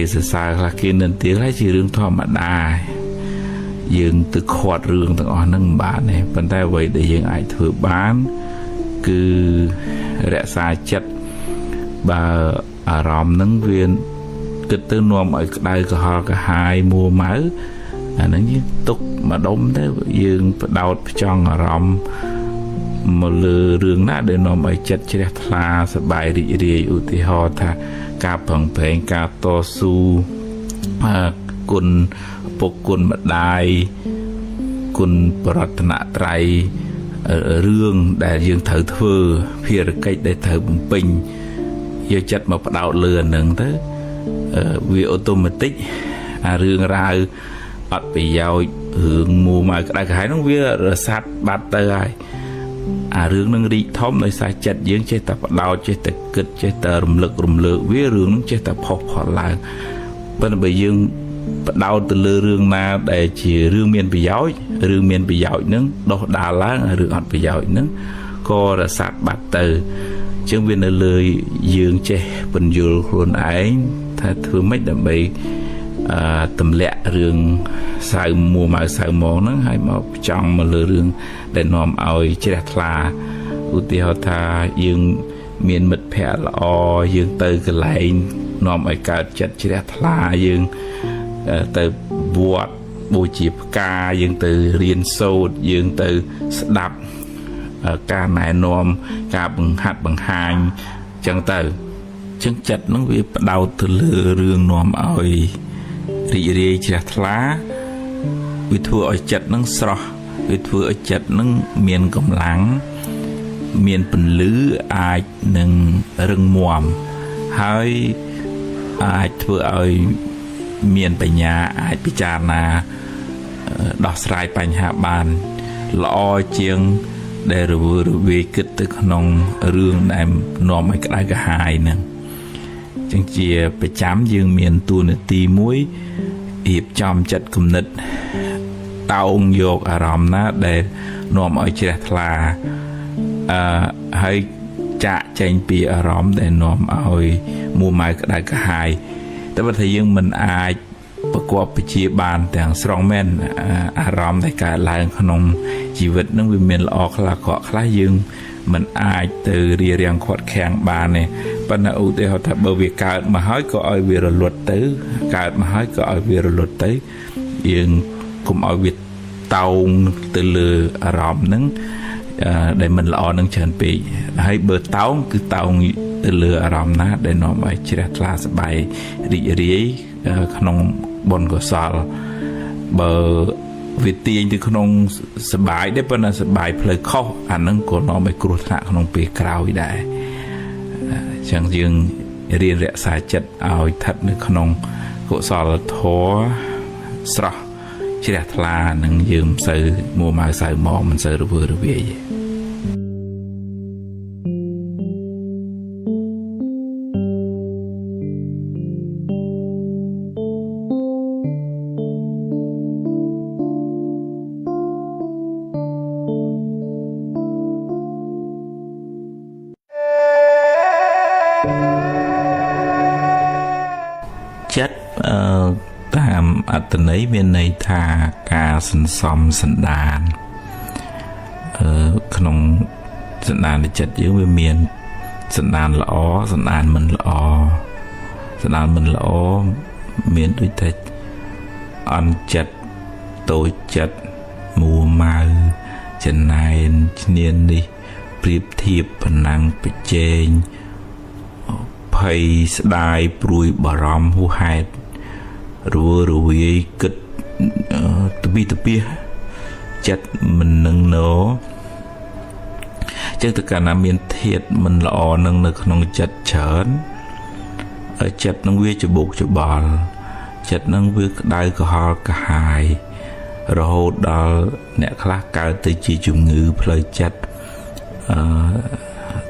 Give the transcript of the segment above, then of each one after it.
sự sai là kia nên tiếng lại chỉ riêng thọ mà đài dương từ khoát riêng từ on nâng bạn này vấn đề vậy để dương ai thừa bán cứ rẽ sai chất và ròm nâng viên cái tư nôm ở đây có họ cả hai mua máu nó như tục mà đóng thế dương đau trong ròm một lừa rương nát để nôm ở chất chế là sẽ bài đi đi ưu tí họ thà cá bằng bèn cá to su cồn bột cồn mật đài cồn bọt nạ trai rương để dương thử thưa phía cách để thử bùng pin giờ chất mà bắt đầu lừa nâng thế vì automatic rương ra bắt bị giao hưởng mùa mà đại khái nó viết sát bát tay rương nâng đi thóm nơi xa chặt dưỡng chế tập đau chế tập kịch chế tập rùm lực viết rương chế tập học họ lại bên bây dương đau từ lừa rương na để chỉ rương miền bị giáo nâng đo đà lá rương hạt bị giáo nâng co là sát bát từ chương viên ở lời dương chế bình dul luôn ấy thay thường mấy đầm bị tầm lẹ rương sai mùa mà sai món nó hay mà trong mà lừa rương để nòm oi chế đặt là ưu tiên họ tha dương miền mật phè lọ dương từ cái lại nòm oi cả chất chế đặt là dương từ buộc bùi chìp ca dương từ riêng sâu dương từ đập ca này nòm ca bằng hạt bằng hành chẳng từ chân chặt nó bị đau từ lừa rương nòm oi rì rì chế đặt lá vì thua ở chặt nâng sọ vì thua ở chặt nâng miền cầm lắng miền bình lứ ai nâng rừng muộmហើយអាចធ្វើឲ្យមានបញ្ញាអាចពិចារណាដោះស្រាយបញ្ហាបានល្អជាងដែលរវើគិតទៅក្នុងរឿងដែលនាំឲ្យក្តៅក្រហាយហ្នឹងចឹងជាប្រចាំយើងមានតួនាទីមួយរៀបចំចិត្តគំនិតតោងយកអារម្មណ៍ណាដែលនាំឲ្យជ្រះថ្លាហើយចាក់ចែងពីអារម្មណ៍ដែលនាំឲ្យមួម៉ៅក្តៅក្រហាយតែបើថាយើងមិនអាចប្រកបវិជ្ជាបានទាំងស្រុងមែនអារម្មណ៍ដែលកើតឡើងក្នុងជីវិតនឹងវាមានល្អខ្លះក៏ខ្លះយើងមិនអាចទៅរៀបរៀងខាត់ខាំងបានទេប៉ុន្តែឧទាហរណ៍ថាបើវាកើតមកហើយក៏ឲ្យវារលត់ទៅកើតមកហើយក៏ឲ្យវារលត់ទៅយើងកុំឲ្យវាតោងទៅលើអារម្មណ៍ហ្នឹងដែលមិនល្អនឹងច្រើនពេកហើយបើតោងគឺតោងទៅលើអារម្មណ៍ណាដែលនាំឲ្យជ្រះថ្លាសប្បាយរីករាយក្នុងបុណ្យកុសលបើវាទាញទៅក្នុងសបាយដែរប៉ុន្តែសបាយផ្លូវខុសអាហ្នឹងក៏នាំឲ្យគ្រោះថ្នាក់ក្នុងពេលក្រោយដែរអញ្ចឹងយើងរៀនរក្សាចិត្តឲ្យស្ថិតនៅក្នុងកុសលធម៌ស្រស់ជ្រះថ្លានឹងយើងមិនសូវមួម៉ៅសៅមកមិនសូវរវើរវាយចិត្តតាមអត្តន័យមានន័យថាការសន្សំសន្តានក្នុងសន្តានចិត្តយើងវាមានសន្តានល្អសន្តានមិនល្អសន្តានមិនល្អមានដូចតែអន់ចិត្តតូចចិត្តមួម៉ៅចំណែនឈ្នាននេះប្រៀបធៀបប៉ុណ្ណឹងប្រជែងភ័យស្ដាយព្រួយបារម្ភហួសហេតុរវើរវាយគិតទៅពីទៅពីចិត្តមិននឹងណោចឹងទៅកាលណាមានធាតុមិនល្អនឹងនៅក្នុងចិត្តច្រើនចិត្តនឹងវាច្បុកច្បល់ចិត្តនឹងវាក្តៅក្រហល់កាហាយរហូតដល់អ្នកខ្លះកើតទៅជាជំងឺផ្លូវចិត្ត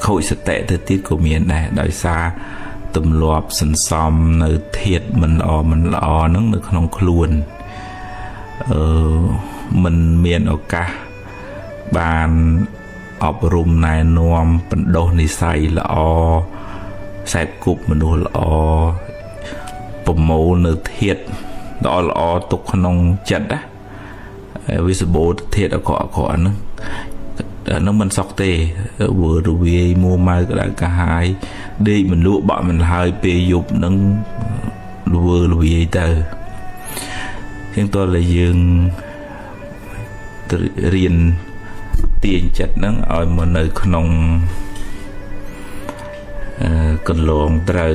ខូចសតិទៅទៀតក៏មានដែរដោយសារទម្លាប់សន្សំនៅធាតុមិនល្អហ្នឹងនៅក្នុងខ្លួនមិនមានឱកាសបានអប់រំណែនាំបណ្ដុះនិស្ស័យល្អខ្សែគប់មនុស្សល្អ ប្រមូលនៅធាតុល្អទុកក្នុងចិត្តណាវាសបោធាតុអក្រក់ហ្នឹងមិនសក់ទេវើរវាយមួម៉ៅក្តៅកាហាយដេកមិនលក់បាក់មិនហើយពេលយប់ហ្នឹងវើរវាយទៅជាងតើយើងរៀនទាញចិត្តហ្នឹងឲ្យមកនៅក្នុងកន្លងត្រូវ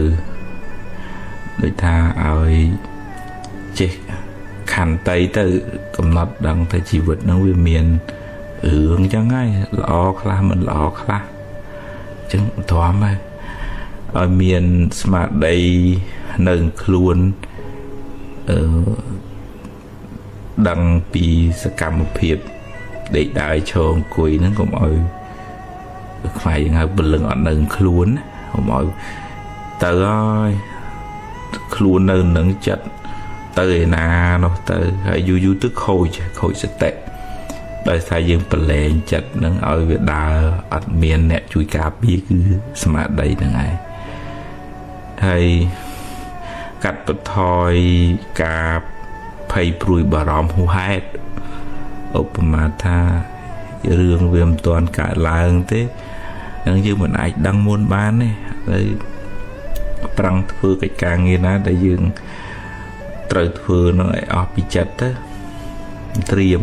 ដូចថាឲ្យចេះខន្តីទៅកំណត់ដឹងថាជីវិតហ្នឹងវាមានរឿងចឹងហើយល្អខ្លះមិនល្អខ្លះចឹងធំហើយឲ្យមានស្មារតីនៅខ្លួនដឹងពីសកម្មភាពដេកដើរឈរអង្គុយហ្នឹងកុំឲ្យខ្វាយយើងហៅពលឹងអត់នៅខ្លួនកុំឲ្យទៅហើយខ្លួននៅនឹងចិត្តទៅឯណានោះទៅហើយយូរទៅខូចសតិដោយសារយើងប្រឡែងចិត្តនឹងឲ្យវាដើរអត់មានអ្នកជួយការពារគឺស្មារតីហ្នឹងឯងហើយកាត់បន្ថយការភ័យព្រួយបារម្ភហួសហេតុឧបមាថារឿងវាមិនទាន់កើតឡើងទេនឹងយើងមិនអាចដឹងមុនបានទេហើយប្រឹងធ្វើកិច្ចការងារណាដែលយើងត្រូវធ្វើនឹងឲ្យអស់ពីចិត្តទៅត្រៀម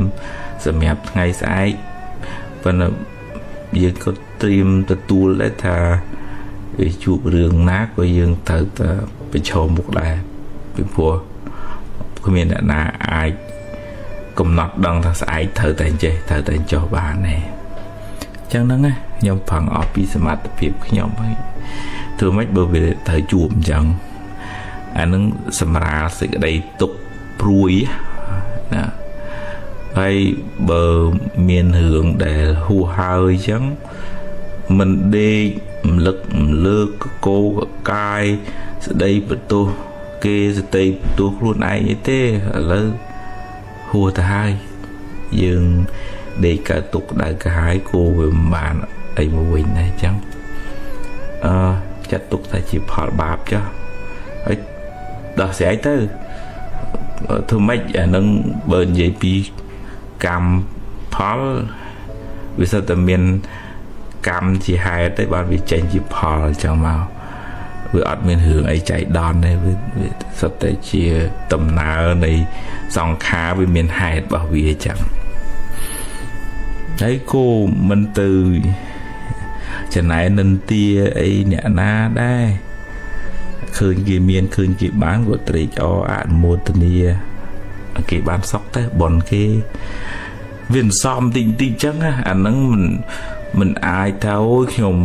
សម្រាប់ថ្ងៃស្អែកប៉ុន្តែយើងក៏ត្រៀមទទួលដែរថាវាជួបរឿងណាក៏យើងត្រូវតែប្រឈមមុខដែរពីព្រោះគ្មានអ្នកណាអាចកំណត់ដឹងថាស្អែកត្រូវតែចេះត្រូវតែចុះបានទេអញ្ចឹងហ្នឹងខ្ញុំផឹងអស់ពីសមត្ថភាពខ្ញុំហើយធ្វើម៉េចបើវាត្រូវជួបអញ្ចឹងអានឹងសម្រាលសេចក្តីទុក្ខព្រួយណាហើយបើមានរឿងដែលហួសហើយអញ្ចឹងមិនដេករំលឹករំលើកកោកកាយស្ដីបន្ទោសគេស្ដីបន្ទោសខ្លួនឯងអីទេឥឡូវហួសទៅហើយយើងដេកកើតទុកដៅកាហាយគោវាមិនបានអីមកវិញដែរអញ្ចឹងចាត់ទុកថាជាផលបាបចុះហើយដោះស្រាយទៅធ្វើម៉េចអានឹងបើនិយាយពីកម្មផលវាសិតតែមានកម្មជាហេតុទេបានវាចេញជាផលអញ្ចឹងមកវាអត់មានរឿងអីចៃដន្យទេវាសិតតែជាដំណើរនៃសង្ខារវាមានហេតុរបស់វាអញ្ចឹងហើយគោមិនទៅចំណែននិន្ទាអីអ្នកណាដែរឃើញគេមានឃើញគេបានក៏ត្រេកអរអនុមោទនាគេបានសុខទៅបនគេវាសំតិចតិចចឹងអាហ្នឹងមិនអាចថាអូយខ្ញុំ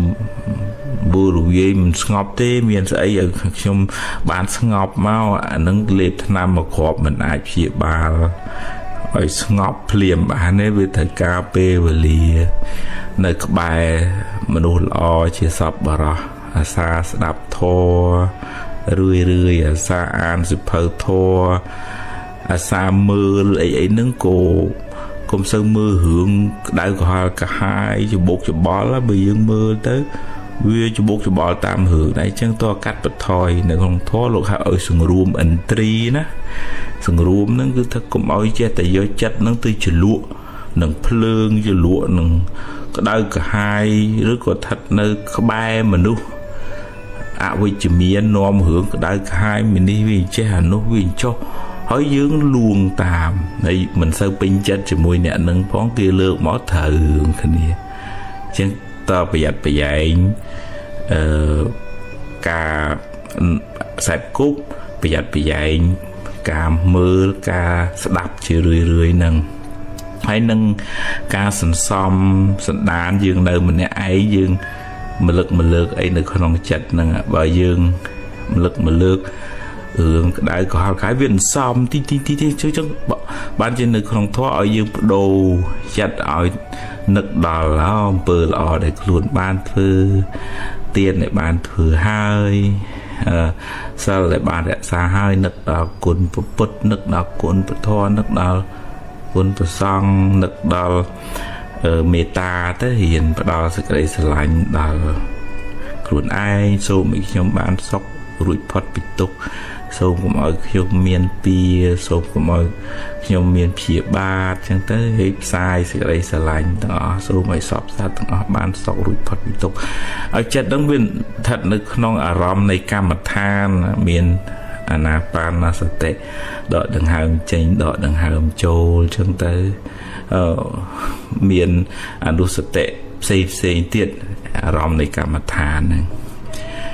បួរវាយមិនស្ងប់ទេមានស្អីឲ្យខ្ញុំបានស្ងប់មកអាហ្នឹងលេបថ្នាំមកគ្រាប់មិនអាចព្យាបាលឲ្យស្ងប់ភ្លាមបានទេវាត្រូវការពេលវេលានៅក្បែរមនុស្សល្អជាសប្បុរសអាសាស្ដាប់ធម៌រឿយអាសាអានសិភៅធម៌អាសាមើលអីហ្នឹងក៏កុំសូវមើលរឿងក្តៅក្រហល់កាហាយច្បុកច្បល់បើយើងមើលទៅវាច្បុកច្បល់តាមរឿងដែរអញ្ចឹងតើកាត់បន្ថយនៅក្នុងធម៌លោកហៅឲ្យសង្រួមឥន្ទ្រីណាសង្រួមហ្នឹងគឺថាកុំឲ្យចេះតែយកចិត្តហ្នឹងទៅជ្លក់នឹងភ្លើងជ្លក់នឹងក្តៅក្រហាយឬក៏ស្ថិតនៅក្បែរមនុស្សអវិជ្ជមាននាំរឿងក្តៅក្រហាយមីនេះវាចេះអានោះវាចុះហើយយើងលួងតាមហើយមិនសូវពេញចិត្តជាមួយអ្នកនឹងផងគេលើកមកត្រូវរឿងគ្នាអញ្ចឹងតើប្រយ័ត្នប្រយែងការខ្សែគប់ប្រយ័ត្នប្រយែងការមើលការស្ដាប់ជារឿយហ្នឹងហើយនឹងការសន្សំសន្តានយើងនៅម្នាក់ឯងយើងមលើកអីនៅក្នុងចិត្តហ្នឹងបើយើងមលើករឿងក្តៅក្រហល់កាយវាមិនសមទីចឹងបានជានៅក្នុងធម៌ឲ្យយើងបដូរចិត្តឲ្យនឹកដល់អំពើល្អដែលខ្លួនបានធ្វើទានដែលបានធ្វើហើយសិលដែលបានរក្សាហើយនឹកដល់គុណពុទ្ធនឹកដល់គុណពធនឹកដល់គុណប្រសង្ឃនឹកដល់មេត្តាទៅរៀនផ្ដល់សេចក្តីស្រឡាញ់ដល់ខ្លួនឯងសូមឲ្យខ្ញុំបានសុខរួចផុតពីទុក្ខ សូមកុំឲ្យខ្ញុំមានពៀសូមកុំឲ្យខ្ញុំមានព្យាបាទអញ្ចឹងទៅឲ្យផ្សាយសេចក្តីស្រឡាញ់ទាំងអស់សូមឲ្យសពសត្វទាំងអស់បានសុខរួចផុតពីទុក្ខឲ្យចិត្តនឹងវាស្ថិតនៅក្នុងអារម្មណ៍នៃកម្មដ្ឋានមានអាណាបានសតិដកដង្ហើមចេញដកដង្ហើមចូលអញ្ចឹងទៅមានអនុសតិផ្សេងទៀតអារម្មណ៍នៃកម្មដ្ឋានហ្នឹង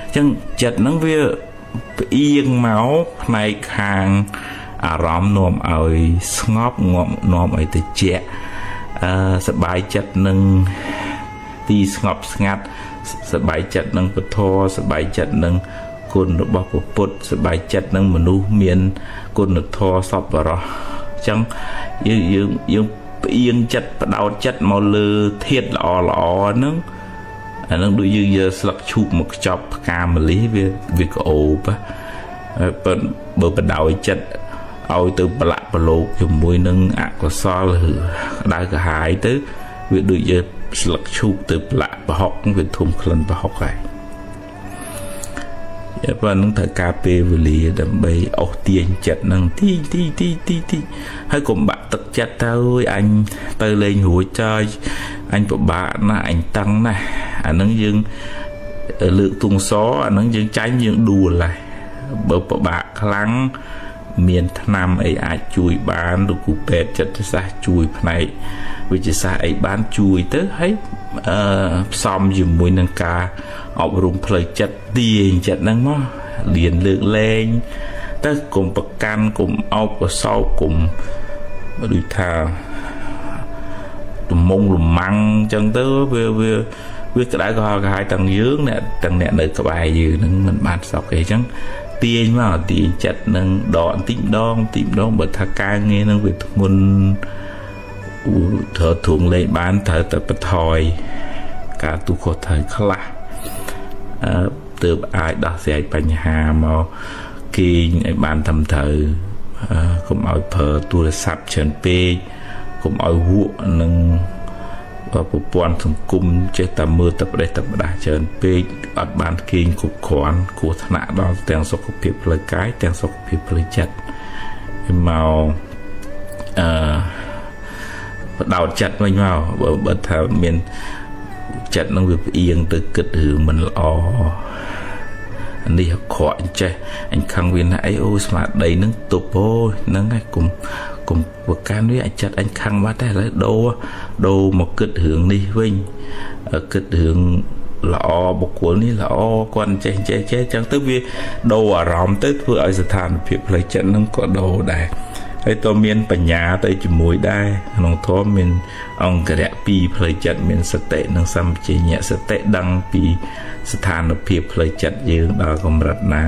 អញ្ចឹងចិត្តហ្នឹងវាផ្អៀងមកផ្នែកខាងអារម្មណ៍នាំឲ្យស្ងប់នាំឲ្យត្រជាក់សบายចិត្តនឹងទីស្ងប់ស្ងាត់សบายចិត្តនឹងពធសบายចិត្តនឹងគុណរបស់ព្រះពុទ្ធសบายចិត្តនឹងមនុស្សមានគុណធម៌សប្បុរសអញ្ចឹងយើងផ្អៀងចិត្តបដោតចិត្តមកលើធាតុល្អហ្នឹងអានឹងដូចយើងយកស្លឹកឈូកមកខ្ចប់ផ្កាម្លិះវាក្អូបបើបដោយចិត្តឲ្យទៅប្រឡាក់ប្រឡូកជាមួយនឹងអកុសលឬក្តៅក្រហាយទៅវាដូចយកស្លឹកឈូកទៅប្រឡាក់ប្រហុកវាធំក្លិនប្រហុកហើយប៉ុន្តែនឹងត្រូវការពេលវេលាដើម្បីអស់ទាញចិត្តនឹងទីហើយកុំបាក់ទឹកចិត្តទៅអញទៅលេងរួចចើអញពិបាកណាស់អញតឹងណាស់អានឹងយើងលើកទងសអានឹងយើងចាញ់យើងដួលហើយបើពិបាកខ្លាំងមានថ្នាំអីអាចជួយបានលោកគ្រូពេទ្យចិត្តសាស្ត្រជួយផ្នែកវិទ្យាសាស្ត្រអីបានជួយទៅហើយផ្សំជាមួយនឹងការអប់រំផ្លូវចិត្តទាញចិត្តហ្នឹងមកលៀនលើកលែងទៅកុំប្រកាន់កុំអោបកសោបកុំដូចថាទំងលំមាំងអញ្ចឹងទៅវាក្តៅក្រហល់ក្រហាយទាំងយើងទាំងអ្នកនៅក្បែរយើងហ្នឹងមិនបានសក់ទេអញ្ចឹងទាញមកទាញចិត្តនឹងដកបន្តិចម្ដងបើថាការងារនឹងវាធ្ងន់ត្រូវធុងលេងបានត្រូវតែបន្ថយការទូខុសត្រូវខ្លះទើបអាចដោះស្រាយបញ្ហាមកគេងឲ្យបានត្រឹមត្រូវកុំឲ្យប្រើទូរស័ព្ទច្រើនពេកកុំឲ្យវក់នឹងប្រព័ន្ធសង្គមចេះតែមើលតែប្រទេសតែបដាច្រើនពេកអត់បានគេងគ្រប់គ្រាន់គ្រោះថ្នាក់ដល់ទាំងសុខភាពផ្លូវកាយទាំងសុខភាពផ្លូវចិត្តមកបដោតចិត្តវិញមកបើថាមានចិត្តនឹងវាផ្អៀងទៅគិតរឿងមិនល្អនេះអក្រក់អញ្ចេះអញខឹងវាណាអីអូស្មារតីនឹងទប់អូហ្នឹងហើយកុំប្រកាន់វាអាចចិត្តអញខឹងបាត់តែឥឡូវដូរមកគិតរឿងនេះវិញគិតរឿងល្អបុគ្គលនេះល្អគាត់ចេះចឹងទៅវាដូរអារម្មណ៍ទៅធ្វើឲ្យស្ថានភាពផ្លូវចិត្តនឹងក៏ដូរដែរហើយតើមានបញ្ញាទៅជាមួយដែរក្នុងធម៌មានអង្គរៈ2ផ្លូវចិត្តមានសតិនិងសម្បជញ្ញៈសតិដឹងពីស្ថានភាពផ្លូវចិត្តយើងដល់កម្រិតណា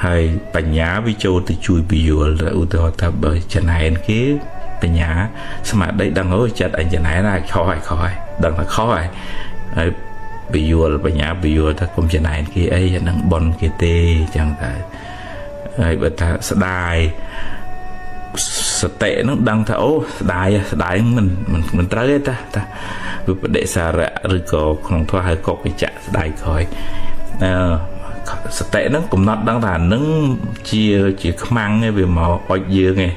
ហើយបញ្ញាវាចូលទៅជួយពយល់ឧទាហរណ៍ថាបើចំណែនគេបញ្ញាស្មារតីដឹងអូចិត្តអញចំណែនណាខុសហើយដឹងថាខុសហើយពយល់បញ្ញាពយល់ថាកុំចំណែនគេអីអានឹងបនគេទេចឹងតែហើយបើថាស្ដាយសតិនឹងដឹងថាអូស្ដាយមិនត្រូវទេតាវាបដិសារៈឬក៏ក្នុងធម៌ហៅកុកចៈស្ដាយក្រោយសតិនឹងកំណត់ដឹងថានឹងជាខ្មាំងឯងវាមកអុចយើងឯង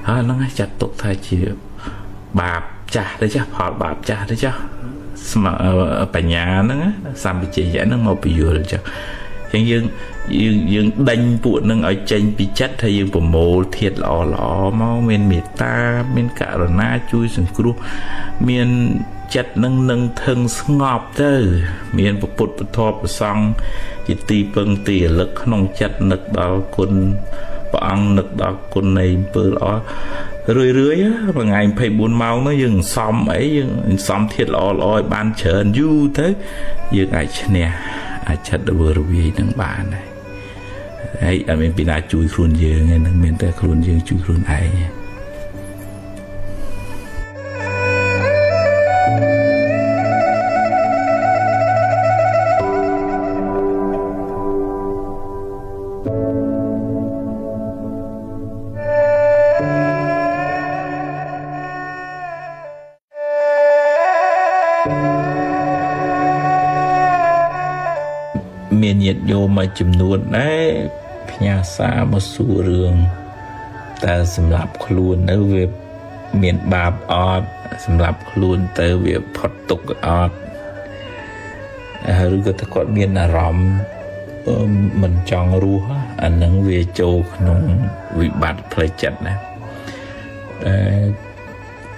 ហើយហ្នឹងចាត់ទុកថាជាបាបចាស់ទៅចាស់ផលបាបចាស់ទៅចាស់បញ្ញាហ្នឹងសម្បជញ្ញៈហ្នឹងមកពយល់ចាស់ចឹងយើងដេញពួកនឹងឲ្យចេញពីចិត្តហើយយើងប្រមូលធាតុល្អមកមានមេត្តាមានករុណាជួយសង្គ្រោះមានចិត្តនឹងធឹងស្ងប់ទៅមានពុទ្ធពធប្រសង់ជាទីពឹងទីរលឹកក្នុងចិត្តនឹកដល់គុណព្រះអង្គនឹកដល់គុណនៃអំពើល្អរឿយមួយថ្ងៃ24ម៉ោងនោះយើងសំអីយើងសំធាតុល្អឲ្យបានច្រើនយូរទៅយើងអាចឈ្នះអាចចិត្តរវើរវាយនឹងបានហើយអត់មានពីណាជួយខ្លួនយើងទេនឹងមានតែខ្លួនយើងជួយខ្លួនឯងមានញាតិញោមមួយចំនួនដែរ พญาสามาสู่เรื่องแต่สำหรับครูนเนื้อเว็บเมียนบาปออดสำหรับครูนเตอเว็บพอดตกออดหรือก็ตะกอดเมียนอารมณ์มันจองรู้อันนั้นเวโจขนมวิบัติเพลจัดนะ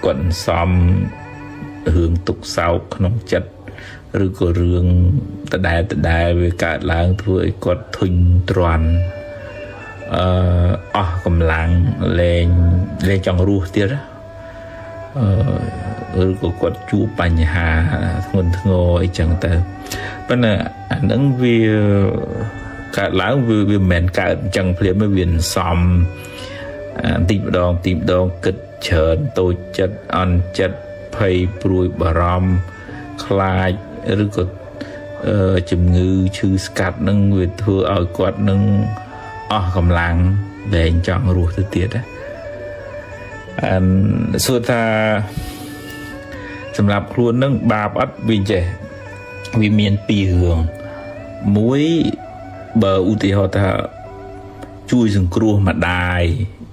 ก่อนซ้อมเรื่องตุกเศร้าขนมจัดหรือก็เรื่องตะได้เวกาล้างถ้วยกดทุนตรอนกำลังเล่นจังรู้เตี้ยหรือก็กดจูปัญหาเงินงอยจังแต่ปัญหาอันนั้นวิการล้างวิเหม็นการจังเพลียไม่เวียนซ้อมตีมดองกึดเฉินโตจัดอันจัดไพ่ปลุยบารมคลายหรือก็จุ่มงือชื่อสกัดนึงเวทเพื่อเอากดนึงกำลังแดงจังรู้ตัวเตี้ยนะสุดท้ายสำหรับครัวนึงบาปอัดวิจัยวิเมียนปีเหืองมุ้ยเบอร์อุติหะท่าช่วยสังครัวมาได้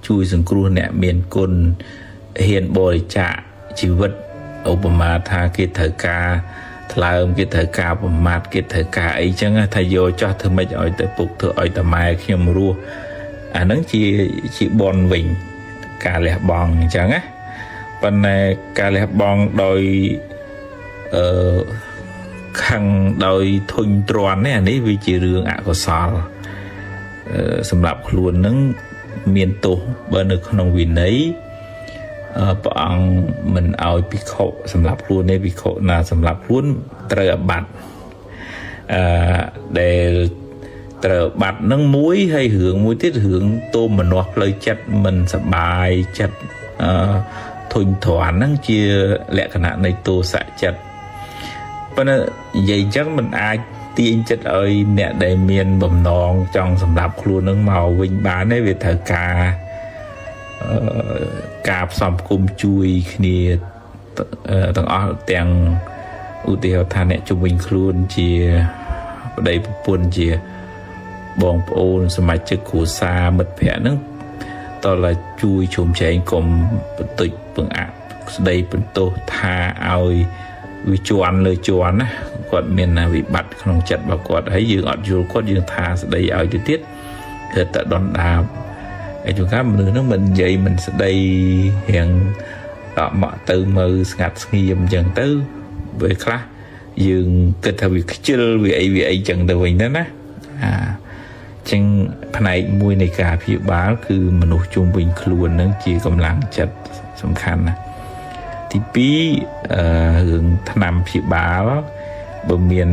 ช่วยสังครัวเนี่ยเมียนกลเห็นบริจาคชีวิตอุปมาทาเกิดเถกาทลายเกิดเถกาประมาทเกิดเถกาไอ้จังทายโยจ้าเธอไม่จะอ่อยแต่ปลุกเธออ่อยแต่ไม้เขี้ยมรัวอันนั้นชีบอลวิ่งการเลี้ยบองจังอ่ะปัญหาการเลี้ยบองโดยขังโดยทุนตรอนเนี่ยนี่วิจิเรื่องอกษรสำหรับครัวนั้นเมียนตุเบอร์หนึ่งขนมวินนี้ปองมันเอาพิโคสำหรับครัวในพิโคนะสำหรับครัวเตะบัตรเดเตะบัตรนั่งมุ้ยให้หืองมุ้ยที่หืองตัวมันนอกเลยจัดมันสบายจัดทุนถอนนั่งเชียแหละขณะในตัวสะจัดเพราะนั้นใหญ่จังมันอาตีนจัดเอ้ยเนี่ยได้เมียนบ่มนองจองสำหรับครัวนั่งเมาวิญญาณในเวทกากาบสอมกุมจุยนี่ต้องเอาแต่งอุติเหตุานเนี่ยจุวิงครูนเจียได้ปุ่นเจียบองโอนสมัยจึกขู่ซาหมดแผลนั่งตอนละจุยชมใจกลมติดปึงอับได้เป็นโตทาเอาวิจวนเลยจวนนะกอดเมียนนาวิบัติขนมจัดบกอดให้ยืนอดยูกอดยืนทาได้เอาจุดติดเกิดแต่ดอนดาไอ้จุก้ามือนั่งมันใหญ่มันได้เห็นต่อมาtừมืองัดงียมจังตื้อเวคลายืนเกิดทวีขจิลวิไอจังตัวเองนั่นนะจังภายในมวยในกาพิบาลคือมนุษย์จุ่มวิงคลวนนั่งจีกำลังจัดสำคัญนะที่ปีหึงถนำพิบาลบะเมียน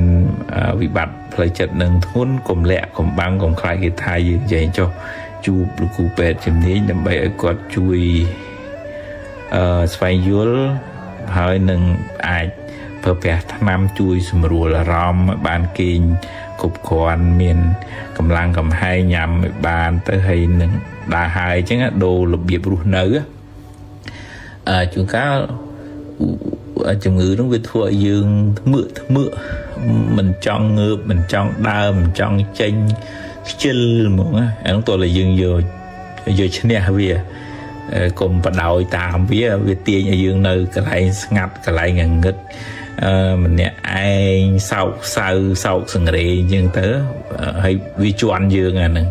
วิบัติเพลจัดหนึ่งทุนกลมแหลกกลมบังกลมคลายกิทายยืนใหญ่เจ้าจูบลูกูเป็ดจำนี้นำไปกอดจุยสไปยุลหายหนึ่งอาจเพื่อแปะทนำจุยสมรูละรอมบานกินกบกวนเมียนกำลังกำให้ยำบานเตอให้หนึ่งดาหายจังโดระเบียบรูเนื้อจุก้าจงือต้องไปทั่วยืงมือmình chọn ngược mình chọn đau mình chọn tranh chill mà anh tôi là dương giờ trên này bây cùng bắt đầu tạm với tiền ở dương nơi cái lại ngặt cái lại ngần nghịch mình nè ai sau sừng rì nhưng tớ hay vi chuan dương nè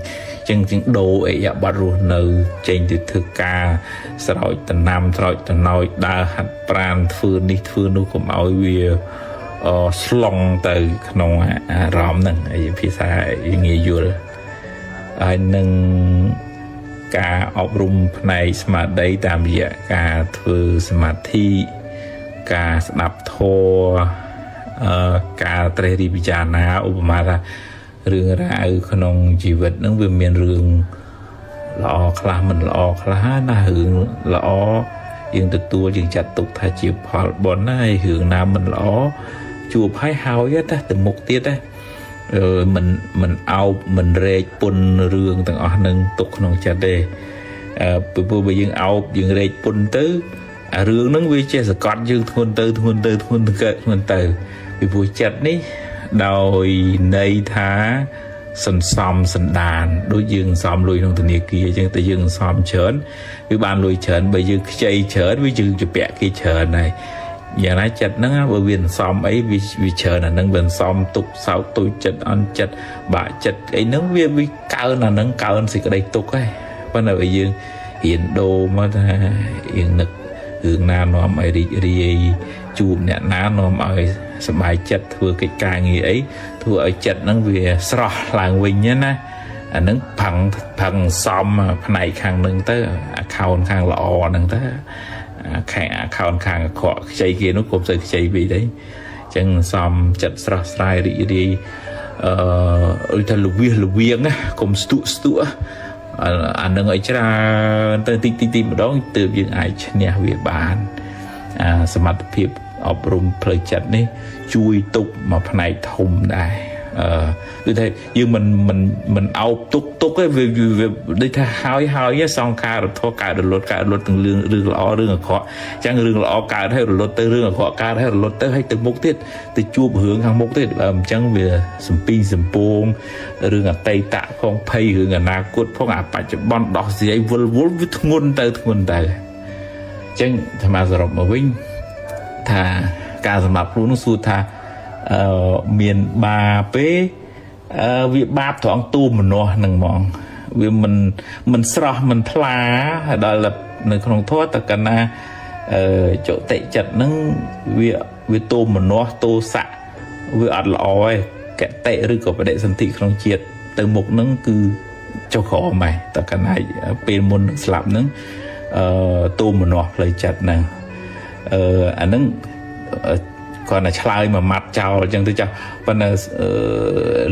chân đồ ấy bắt ruột nơi trên từ thực ca sau tận năm sau tận nói đa hạt pran phương đi phương nó cũng ao vì slong từ nông rõm nè phía xa nghề dừa anh nâng cảอบรมในสมาธิตามอย่างการถือสมาธิการสนับโทการเตรีพิจารณาอุปมาเรื่องราวขนมชีวิตนั่งเป็นเมียนเรื่องละอคลามันละอคลาหน้าหึงละอยังตัวยังจัดตุกทาจีบพอบนหน้าหึงน้ำมันละอจูบให้เฮาเยอะแต่แต่มุกเตี้ยได้mình ao mình rê pun rương tầng ở nâng tục nông chả đề bây giờ ao giờ rê pun tứ rương nâng vi chơi scott dương thôn tư vì vui chặt ní đòi nây thá សន្សំសណ្ដានដូចយើងសំលុយក្នុងធនាគារអញ្ចឹងតែយើងសំច្រើនវាបានលុយច្រើនបើយើងខ្ចីច្រើនវាយើងជពាក់គេច្រើនហើយយ៉ាងណាចិត្តហ្នឹងបើវាសំអីវាច្រើនអាហ្នឹងវាសំទុកសោកទុយចិត្តអន់ចិត្តបាក់ចិត្តអីហ្នឹងវាកើនអាហ្នឹងកើនសេចក្តីទុកហើយប៉ុន្តែបើយើងរៀនដូរមកថាយើងនឹករឿងណានាំឲ្យរីករាយជួបអ្នកណានាំឲ្យសប្បាយចិត្តធ្វើកិច្ចការងារអីធ្វើឲ្យចិត្តហ្នឹងវាស្រស់ឡើងវិញណាអាហ្នឹងផឹងសំផ្នែកខាងហ្នឹងទៅ account ខាងល្អហ្នឹងទៅខាង account ខាងអាក្រក់ខ្ចីគេនោះកុំទៅខ្ចីពេកទេអញ្ចឹងសំចិត្តស្រស់ស្រាយរីករាយអឺថាលវាសលវៀងណាកុំស្ទុះអានឹងឲ្យច្រើនទៅទីម្ដងទើបយើងអាចឈ្នះវាបានសមត្ថភាពអប់រំផ្លូវចិត្តនេះជួយទប់មកផ្នែកធំដែរគឺថាយើងមិនអោបទុកទេវាដូចថាហើយសង្ខារធម៌កើតរលត់ទាំងរឿងល្អរឿងអាក្រក់អញ្ចឹងរឿងល្អកើតហើយរលត់ទៅរឿងអាក្រក់កើតហើយរលត់ទៅហើយទៅមុខទៀតទៅជួបរឿងខាងមុខទៀតអញ្ចឹងវាសំពីសំពងរឿងអតីតផងភ័យរឿងអនាគតផងអាបច្ចុប្បន្នដោះស្រាយវល់វាធ្ងន់ទៅអញ្ចឹងអាត្មាសរុបមកវិញថាការសម្រាប់ខ្លួននោះសួរថាមានបាពេវាបាបត្រង់ទូមនោះហ្នឹងហ្មងវាមិនស្រស់មិនថ្លាដល់នៅក្នុងធម៌តកណាចតិចិត្តហ្នឹងវាទូមនោះទោសៈវាអត់ល្អឯងកតិឬក៏បដិសន្ធិក្នុងជាតិទៅមុខហ្នឹងគឺចុះក្រមឯងតកណាពេលមុនស្លាប់ហ្នឹងទូមនោះផ្លូវចិត្តហ្នឹងអាហ្នឹងគាត់តែឆ្លើយមួយម៉ាត់ចោលអញ្ចឹងទៅចាស់ប៉ុន្តែ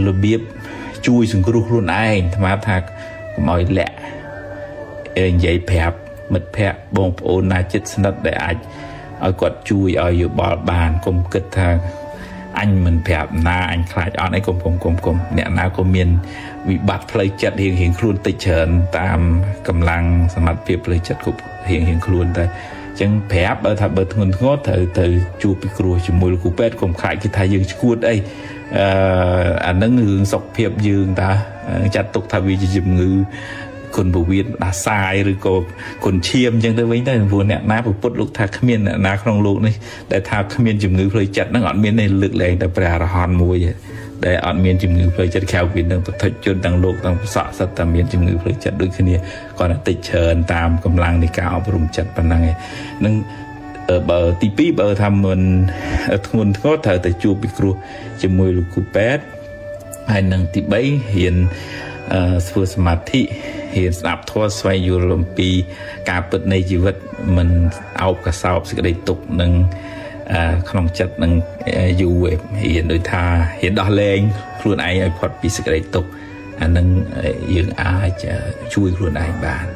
របៀបជួយសង្គ្រោះខ្លួនឯងថ្មថាកុំឲ្យលាក់និយាយប្រាប់មិត្តភ័ក្តិបងប្អូនណាចិត្តស្និទ្ធដែលអាចឲ្យគាត់ជួយឲ្យយោបល់បានកុំគិតថាអញមិនប្រាប់ណាអញខ្លាចអត់អីកុំអ្នកណាក៏មានវិបត្តិផ្លូវចិត្តរៀងខ្លួនតិចច្រើនតាមកម្លាំងសមត្ថភាពផ្លូវចិត្តគ្រប់រៀងខ្លួនតែចឹងប្រាប់បើថាបើធ្ងន់ធ្ងរត្រូវជួបពិគ្រោះជាមួយលោកគ្រូពេទ្យកុំខ្លាចគេថាយើងឈួតអីអាហ្នឹងរឿងសុខភាពយើងតាចាត់ទុកថាវាជាជំងឺគុណពវៀនដាសាយឬក៏គុណឈាមអញ្ចឹងទៅវិញទៅព្រោះអ្នកណាពុទ្ធលោកថាគ្មានអ្នកណាក្នុងโลกនេះដែលថាគ្មានជំងឺផ្លូវចិត្តហ្នឹងអត់មានទេលើកលែងតែព្រះអរហន្តមួយដែលអត់មានជំងឺផ្លូវចិត្តក្រៅពីនឹងប្រតិជនទាំងលោកទាំងប្រសក់សិតតែមានជំងឺផ្លូវចិត្តដូចគ្នាគាត់តែតិចច្រើនតាមកម្លាំងនៃការអប់រំចិត្តប៉ុណ្ណឹងឯងនឹងបើទី2បើថាមិនធ្ងន់ធ្ងរត្រូវតែជួបពិគ្រោះជាមួយលោកគ្រូពេទ្យហើយនឹងទី3រៀនធ្វើសមាធិរៀនស្ដាប់ធម៌ស្វែងយល់អំពីការពិតនៃជីវិតមិនអោបកសោបសេចក្តីទុក្ខនឹងក្នុងចិត្តនឹងយូររៀនដូចថារៀនដោះលែងខ្លួនឯងឲ្យផុតពីសេចក្តីទុក្ខអានឹងយើងអាចជួយខ្លួនឯងបាន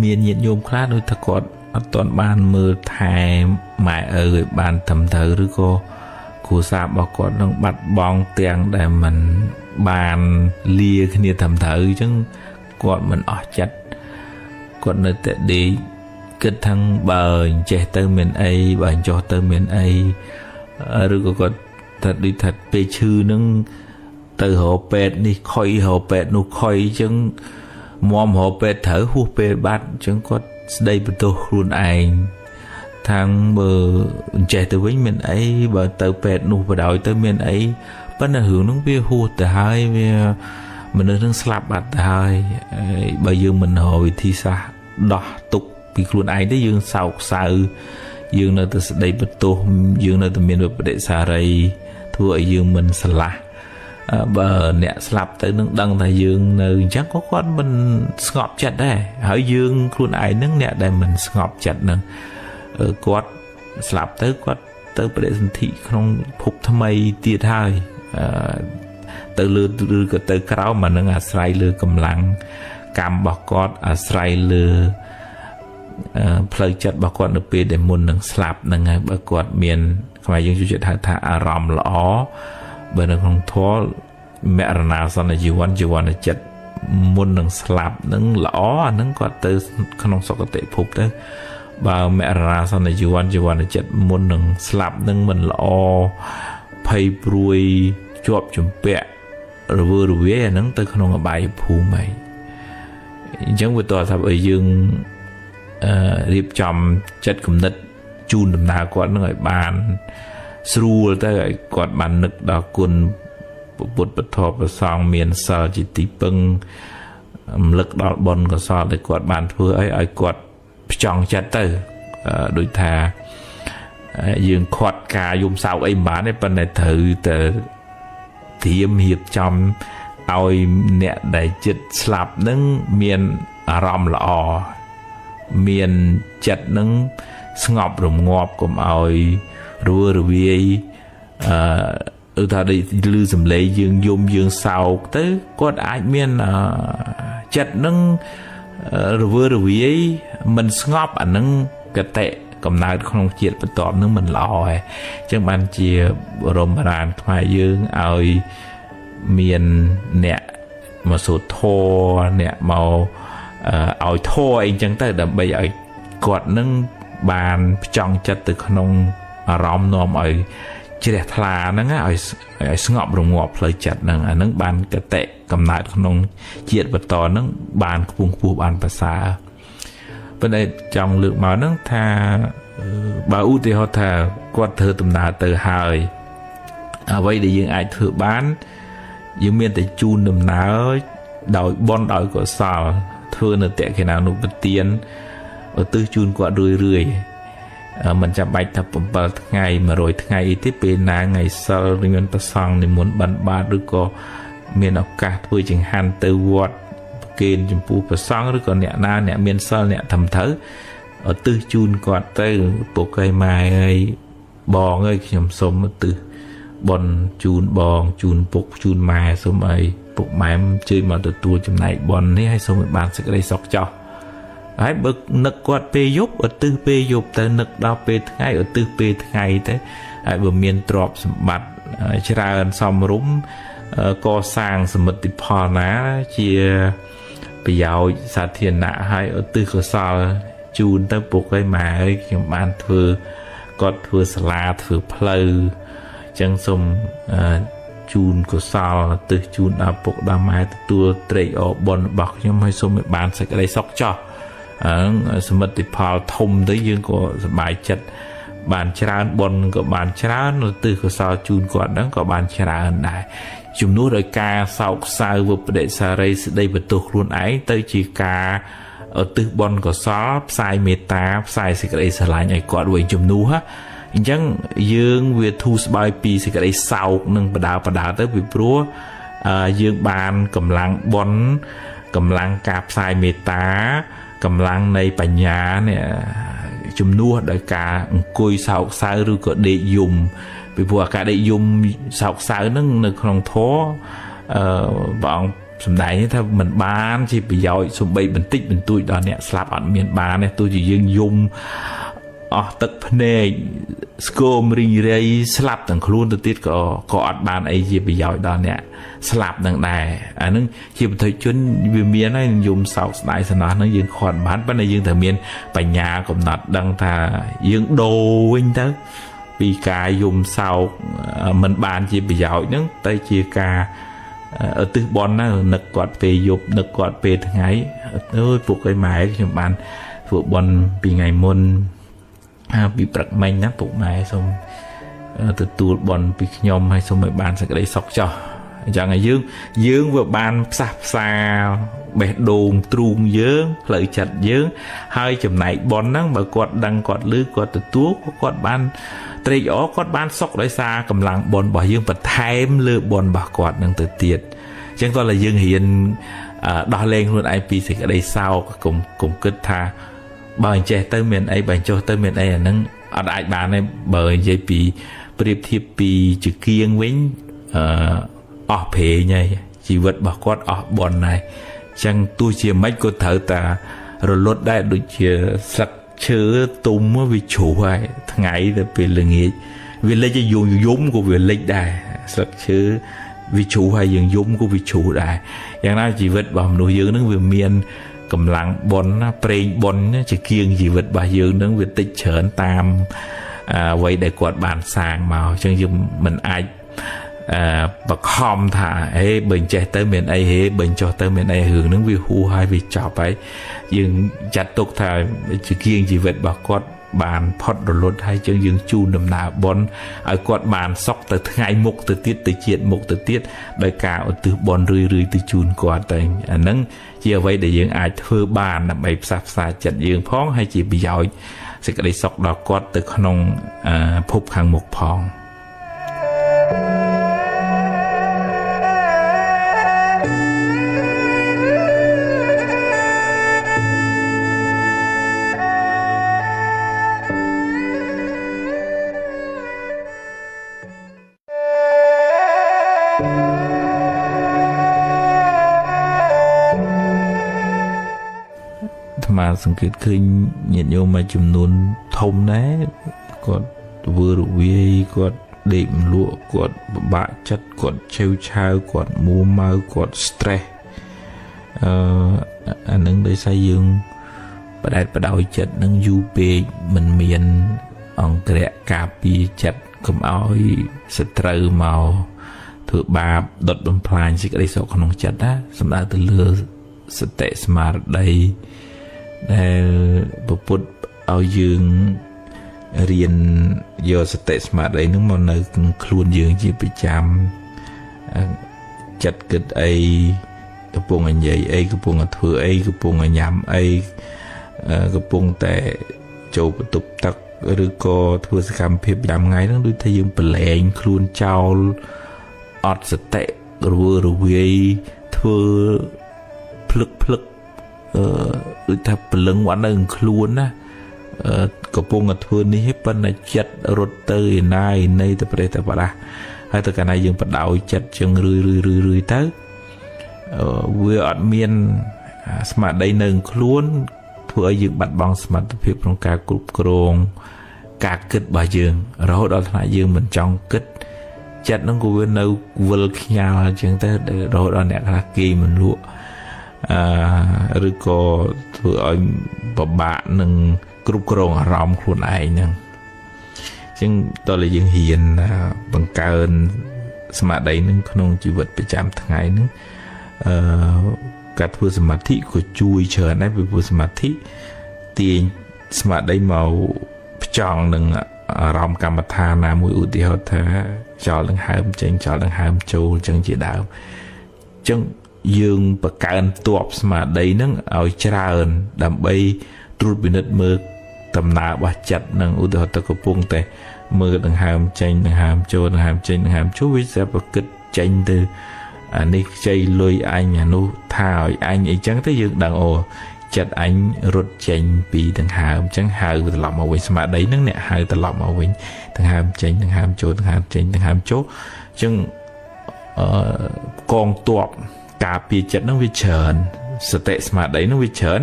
មានញាតិញោមខ្លះដូចថាគាត់អត់ទាន់បានមើលថែម៉ែឪឲ្យបានត្រឹមត្រូវឬក៏គ្រួសាររបស់គាត់នឹងបាត់បង់ទាំងដែលមិនបានលាគ្នាត្រឹមត្រូវអញ្ចឹងគាត់មិនអស់ចិត្តគាត់នៅតែដេកគិតថាបើអញ្ចេះទៅមានអីបើអញ្ចោះទៅមានអីឬក៏គាត់ថាដូចថាពេលឈឺនឹងទៅរកពេទ្យនេះខុយរកពេទ្យនោះខុយអញ្ចឹងមុំរកពេទ្យត្រូវហួសពេលបាត់អញ្ចឹងគាត់ស្ដីបន្ទោសខ្លួនឯងថាបើអញ្ចេះទៅវិញមានអីបើទៅពេទ្យនោះបដ ாய் ទៅមានអីប៉ុន្តែរឿងនោះវាហួសទៅហើយវាមនុស្សនឹងស្លាប់បាត់ទៅហើយបើយើងមិនរកវិធីសាស្ត្រដោះទុក្ខពីខ្លួនឯងទេយើងសោកសៅយើងនៅតែស្ដីបន្ទោសយើងនៅតែមានវិបដិសារីធ្វើឲ្យយើងមិនស្រឡះបើអ្នកស្លាប់ទៅនឹងដឹងថាយើងនៅអញ្ចឹងក៏គាត់មិនស្ងប់ចិត្តដែរហើយយើងខ្លួនឯងនឹងអ្នកដែលមិនស្ងប់ចិត្តនឹងគាត់ស្លាប់ទៅគាត់ទៅបដិសន្ធិក្នុងភពថ្មីទៀតហើយទៅលើឬក៏ទៅក្រោមអានឹងអាស្រ័យលើកម្លាំងកម្មរបស់គាត់អាស្រ័យលើផ្លូវចិត្តរបស់គាត់នៅពេលដែលមុននឹងស្លាប់ហ្នឹងហើយបើគាត់មាន ខ្មែរយើងជួយថាអារម្មណ៍ល្អបើនៅក្នុងធម៌មរណាសន្នជីវ័នចិត្តមុននឹងស្លាប់នឹងល្អអានឹងគាត់ទៅក្នុងសុគតិភពទៅបើមរណាសន្នជីវ័នចិត្តមុននឹងស្លាប់នឹងមិនល្អភ័យព្រួយជាប់ជំពាក់រវើរវាយអានឹងទៅក្នុងអបាយភូមិហើយអញ្ចឹងវាតើថាឲ្យយើងរៀបចំចិត្តគំនិតជូនដំណើរគាត់នឹងឲ្យបានស្រួលទៅឲ្យគាត់បាននឹកដល់គុណពុទ្ធពធប្រសងមានសិលជាទីពឹងរំលឹកដល់បុណ្យកុសលដែលគាត់បានធ្វើឲ្យគាត់ផ្ចង់ចិត្តទៅដូចថាយើងខាត់ការយំសោកអីមិនបានទេប៉ុន្តែត្រូវតែត្រៀមរៀបចំឲ្យអ្នកដែលចិត្តស្លាប់នឹងមានអារម្មណ៍ល្អមានចិត្តនឹងស្ងប់រងាប់កុំឲ្យរវើរវាយថាឮសំឡេងយើងយំយើងសោកទៅគាត់អាចមានចិត្តនឹងរវើរវាយមិនស្ងប់អានឹងកតិកំណើតក្នុងជាតិបន្ទាប់នឹងមិនល្អហើយអញ្ចឹងបានជាបរមរានខ្មែរយើងឲ្យមានអ្នកមកសូត្រធម៌អ្នកមកឲ្យធម៌អីចឹងទៅដើម្បីឲ្យគាត់នឹងបានផ្ចង់ចិត្តទៅក្នុងអារម្មណ៍នាំឲ្យជ្រះថ្លាហ្នឹងឲ្យស្ងប់រងាប់ផ្លូវចិត្តហ្នឹងអាហ្នឹងបានកតិកំណើតក្នុងជាតិបន្តហ្នឹងបានខ្ពង់ខ្ពស់បានប្រសើរប៉ុន្តែចង់លើកមកហ្នឹងថាបើឧទាហរណ៍ថាគាត់ធ្វើដំណើរទៅហើយអ្វីដែលយើងអាចធ្វើបានយើងមានតែជូនដំណើរដោយបុណ្យដោយកុសលធ្វើនៅតេកិណានុបទានឧទ្ទិសជូនគាត់រឿយមិនចាំបាច់ថា7ថ្ងៃ100ថ្ងៃអីទេពេលណាថ្ងៃសិលឬមានប្រសង់និមន្តបិណ្ឌបាតឬក៏មានឱកាសធ្វើចង្ហាន់ទៅវត្តប្រគេនចំពោះប្រសង់ឬក៏អ្នកណាអ្នកមានសិលអ្នកធ្វើទៅឧទ្ទិសជូនគាត់ទៅពុកឯម៉ែអើយបងអើយខ្ញុំសូមឧទ្ទិសបុណ្យជូនបងជូនពុកជូនម៉ែសូមឲ្យពុកម៉ែជើញមកទទួលចំណែកបុណ្យនេះឲ្យសូមឲ្យបានសេចក្តីសុខចោះហើយបើនឹកគាត់ពេលយប់ឧទ្ទិសពេលយប់ទៅនឹកដល់ពេលថ្ងៃឧទ្ទិសពេលថ្ងៃទៅហើយបើមានទ្រព្យសម្បត្តិច្រើនសមរម្យកសាងសមិទ្ធផលណាជាប្រយោជន៍សាធារណៈហើយឧទ្ទិសកុសលជូនទៅពុកឲ្យម៉ែឲ្យខ្ញុំបានធ្វើគាត់ធ្វើសាលាធ្វើផ្លូវអញ្ចឹងសូមជូនកុសលឧទ្ទិសជូនដល់ពុកដល់ម៉ែទទួលត្រេកអរបុណ្យរបស់ខ្ញុំហើយសូមឲ្យបានសេចក្តីសុខចោះសមិទ្ធផលធំទៅយើងក៏សប្បាយចិត្តបានច្រើនបុណ្យក៏បានច្រើនឧទ្ទិសកុសលជូនគាត់ហ្នឹងក៏បានច្រើនដែរជំនួសដោយការសោកសៅវិបដិសារីស្ដីបន្ទោសខ្លួនឯងទៅជាការឧទ្ទិសបុណ្យកុសលផ្សាយមេត្តាផ្សាយសេចក្តីស្រឡាញ់ឲ្យគាត់វិញជំនួសអញ្ចឹងយើងវាធូរស្បើយពីសេចក្តីសោកនឹងបដាទៅពីព្រោះយើងបានកម្លាំងបុណ្យកម្លាំងការផ្សាយមេត្តាកម្លាំងនៃបញ្ញានេះជំនួសដោយការអង្គុយសោកសៅឬក៏ដេកយំពីព្រោះការដេកយំសោកសៅហ្នឹងនៅក្នុងធម៌ព្រះអង្គសម្ដែងថាមិនបានជាប្រយោជន៍សំបីបន្តិចបន្តួចដល់អ្នកស្លាប់អត់មានបានទេទោះជាយើងយំអស់ទឹកភ្នែកស្គមរីងរៃស្លាប់ទាំងខ្លួនទៅទៀតក៏អត់បានអីជាប្រយោជន៍ដល់អ្នកស្លាប់នឹងដែរអានឹងជាបុគ្គលជនវាមានហើយយំសោកស្ដាយសំណោះនឹងយើងខាត់បានប៉ុន្តែយើងត្រូវមានបញ្ញាកំណត់ដឹងថាយើងដូរវិញទៅពីការយំសោកមិនបានជាប្រយោជន៍ហ្នឹងទៅជាការឧទ្ទិសបុណ្យណានឹកគាត់ពេលយប់នឹកគាត់ពេលថ្ងៃអើយពុកឯម៉ែខ្ញុំបានធ្វើបុណ្យពីថ្ងៃមុនពីព្រឹកមិញណាពុកម៉ែសូមទទួលបុណ្យពីខ្ញុំហើយសូមឲ្យបានសេចក្តីសុខចោះអញ្ចឹងហើយយើងវាបានផ្សះផ្សាបេះដូងទ្រូងយើងផ្លូវចិត្តយើងហើយចំណែកបុណ្យហ្នឹងបើគាត់ដឹងគាត់ឮគាត់ទទួលគាត់បានត្រេកអរគាត់បានសុខដោយសារកម្លាំងបុណ្យរបស់យើងបន្ថែមលើបុណ្យរបស់គាត់នឹងទៅទៀតអញ្ចឹងតើយើងរៀនដោះលែងខ្លួនឯងពីសេចក្តីសោកកុំគិតថាបើអញ្ចេះទៅមានអីបើចុះទៅមានអីអាហ្នឹងអត់អាចបានទេបើនិយាយពីប្រៀបធៀបពីជាគៀងវិញអស់ព្រេងហើយជីវិតរបស់គាត់អស់បុណ្យហើយអញ្ចឹងទោះជាមិនក៏ត្រូវតែរលត់ដែរដូចជាស្លឹកឈើទុំវាជ្រុះហើយថ្ងៃទៅពេលល្ងាច vì lấy cho dùng của việc lấy đài sực chứ vì chủ hay dừng dùng của vì chủ đàiอย่างนั้นชีวิตบ่មនុស្សយើងនឹងវាមានកម្លាំងបនណាប្រេងបនជាគៀងជីវិតរបស់យើងនឹងវាតិចច្រើនតាមអ្វីដែលគាត់បានសាងមកអញ្ចឹងយើងមិនអាចបខំថាហេបើចេះទៅមានអីហេបើចោះទៅមានអីរឿងហ្នឹងវាហួហើយវាចប់ហើយយើងចាត់ទុកថាជាគៀងជីវិតរបស់គាត់បានផុតរលត់ហើយជាងយើងជូនដំណើរបនឲ្យគាត់បានសុខទៅថ្ងៃមុខទៅទៀតទៅជាតិមុខទៅទៀតដោយការឧទ្ទិសបនរឿយទៅជូនគាត់តែអាហ្នឹងជាអ្វីដែលយើងអាចធ្វើបានដើម្បីផ្សះផ្សាចិត្តយើងផងហើយជាប្រយោជន៍សេចក្តីសុខដល់គាត់ទៅក្នុងភពខាងមុខផងมาสังเกตឃើញញាតិញោមមួយចំនួនធំដែរគាត់ធ្វើរវាយគាត់ដេកមិនលក់គាត់ពិបាកចិត្តគាត់ឆេវឆាវគាត់មួម៉ៅគាត់ stress អានឹងដោយសារយើងបដែតបដោយចិត្តនឹងយូរពេកមិនមានអង្គរៈការពារចិត្តកុំឲ្យសត្រូវមកធ្វើបាបដុតបំផ្លាញសេចក្តីសុខក្នុងចិត្តណាសំដៅទៅលើសតិស្មារតីដែលពុទ្ធឲ្យយើងរៀនយកសតិស្មារតីនឹងមកនៅខ្លួនយើងជាប្រចាំចិត្តគិតអីកំពុងនិយាយអីកំពុងធ្វើអីកំពុងញ៉ាំអីកំពុងតែចូលបន្ទប់ទឹកឬក៏ធ្វើសកម្មភាពប្រចាំថ្ងៃហ្នឹងដូចថាយើងប្រឡែងខ្លួនចោលអត់សតិរវើរវាយធ្វើភ្លឹកដូចថាព្រលឹងអត់នៅខ្លួនណាកំពុងតែធ្វើនេះប៉ុន្តែចិត្តរត់ទៅឯណាឯណីទៅប្រេះទៅបដាស់ហើយទៅកាលណាយើងបដោយចិត្តជាងរឿយទៅវាអត់មានស្មារតីនៅខ្លួនធ្វើឲ្យយើងបាត់បង់សមត្ថភាពក្នុងការគ្រប់គ្រងការគិតរបស់យើងរហូតដល់ថ្នាក់យើងមិនចង់គិតចិត្តហ្នឹងក៏វានៅវិលខ្ញាល់អញ្ចឹងទៅរហូតដល់អ្នកខ្លះគេមិនលក់ឬក៏ធ្វើឲ្យពិបាកនឹងគ្រប់គ្រងអារម្មណ៍ខ្លួនឯងហ្នឹងអញ្ចឹងតើយើងហ៊ានបង្កើនស្មារតីនឹងក្នុងជីវិតប្រចាំថ្ងៃហ្នឹងការធ្វើសមាធិក៏ជួយច្រើនដែរពីព្រោះសមាធិទាញស្មារតីមកផ្ចង់នឹងអារម្មណ៍កម្មដ្ឋានណាមួយឧទាហរណ៍ថាចោលដង្ហើមចេញចោលដង្ហើមចូលអញ្ចឹងជាដើមអញ្ចឹងយើងបង្កើនទ័ពស្មារតីហ្នឹងឲ្យច្រើនដើម្បីត្រួតពិនិត្យមើលដំណើររបស់ចិត្តនឹងឧទាហរណ៍ទៅកំពុងតែមើលដង្ហើមចេញដង្ហើមចូលដង្ហើមចេញដង្ហើមចូលវាsẽប្រគិតចេញទៅអានេះខ្ចីលុយអញអានោះថាឲ្យអញអីចឹងទៅយើងដឹងអូចិត្តអញរត់ចេញពីដង្ហើមអញ្ចឹងហៅត្រឡប់មកវិញស្មារតីហ្នឹងអ្នកហៅត្រឡប់មកវិញដង្ហើមចេញដង្ហើមចូលដង្ហើមចេញដង្ហើមចូលអញ្ចឹងកងទ័ពការពារចិត្តនឹងវាច្រើនសតិស្មារតីនឹងវាច្រើន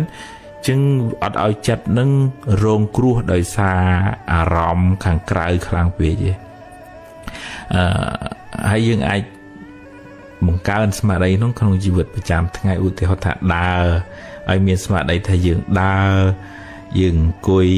ចឹងអត់ឲ្យចិត្តនឹងរងគ្រោះដោយសារអារម្មណ៍ខាងក្រៅខ្លាំងពេកទេហើយយើងអាចបង្កើនស្មារតីនោះក្នុងជីវិតប្រចាំថ្ងៃឧទាហរណ៍ថាដើរឲ្យមានស្មារតីថាយើងដើរយើងអង្គុយ